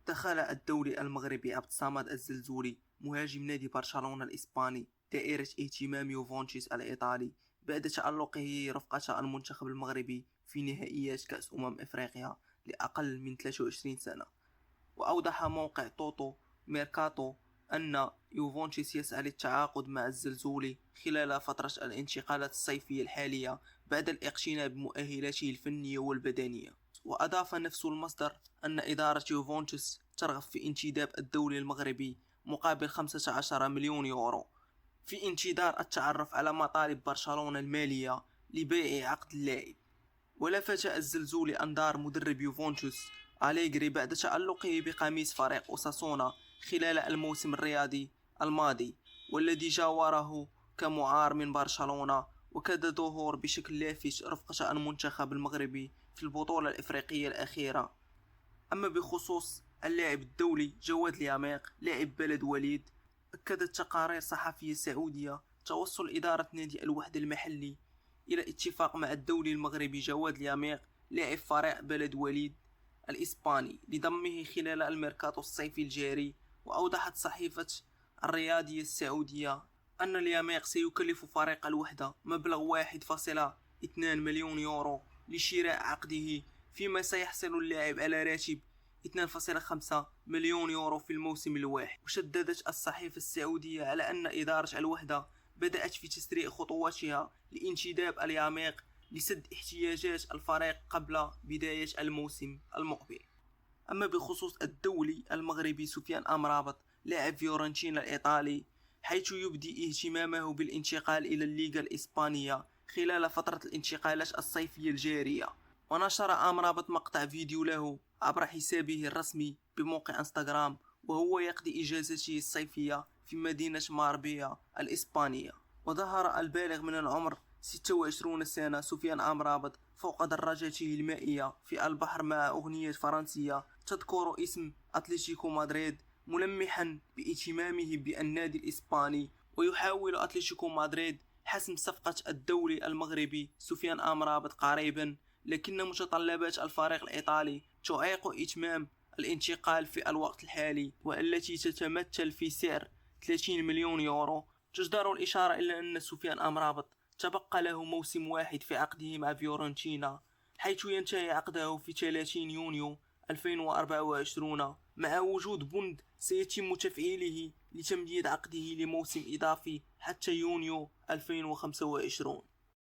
دخل الدولي المغربي عبد الصمد الزلزولي مهاجم نادي برشلونة الإسباني دائرة اهتمام يوفنتوس الإيطالي بعد تألقه رفقة المنتخب المغربي في نهائيات كأس إفريقيا لأقل من 23 سنة. وأوضح موقع توتو ميركاتو أن يوفنتوس يسعى للتعاقد مع الزلزولي خلال فترة الانتقالات الصيفية الحالية بعد الاقتناء بمؤهلاته الفنية والبدنية. وأضاف نفس المصدر أن إدارة يوفنتوس ترغب في انتداب الدولي المغربي مقابل 15 مليون يورو في انتظار التعرف على مطالب برشلونة المالية لبيع عقد اللاعب. ولفت الزلزولي أنظار مدرب يوفنتوس أليغري بعد تألقه بقميص فريق أوساسونا خلال الموسم الرياضي الماضي، والذي جاوره كمعار من برشلونة، وكاد ظهور بشكل لافت رفقة المنتخب المغربي في البطولة الإفريقية الأخيرة. أما بخصوص اللاعب الدولي جواد اليميق لاعب بلد وليد، أكدت تقارير صحفية سعودية توصل إدارة نادي الوحدة المحلي إلى اتفاق مع الدولي المغربي جواد اليميق لاعب فريق بلد وليد الإسباني لضمه خلال الميركاتو الصيفي الجاري. وأوضحت صحيفة الرياضية السعودية أن اليميق سيكلف فريق الوحدة مبلغ 1.2 مليون يورو لشراء عقده، فيما سيحصل اللاعب على راتب 2.5 مليون يورو في الموسم الواحد. وشددت الصحيفة السعودية على أن إدارة الوحدة بدأت في تسريع خطواتها لانتداب اليميق لسد احتياجات الفريق قبل بداية الموسم المقبل. أما بخصوص الدولي المغربي سفيان أمرابط لاعب فيورنتينا الإيطالي، حيث يبدي اهتمامه بالانتقال إلى الليغا الإسبانية خلال فترة الانتقالات الصيفية الجارية. ونشر أمرابط مقطع فيديو له عبر حسابه الرسمي بموقع انستغرام وهو يقضي إجازته الصيفية في مدينة ماربيا الإسبانية. وظهر البالغ من العمر 26 سنة سفيان أمرابط فوق دراجته المائية في البحر مع أغنية فرنسية تذكر اسم أتلتيكو مدريد، ملمحا باهتمامه بالنادي الإسباني. ويحاول أتلتيكو مدريد حسم صفقة الدولي المغربي سفيان أمرابط قريبا، لكن متطلبات الفريق الإيطالي تعيق إتمام الانتقال في الوقت الحالي، والتي تتمثل في سعر 30 مليون يورو. تجدر الإشارة إلى أن سفيان أمرابط تبقى له موسم واحد في عقده مع فيورنتينا، حيث ينتهي عقده في 30 يونيو 2024، مع وجود بند سيتم تفعيله لتمديد عقده لموسم إضافي حتى يونيو 2025.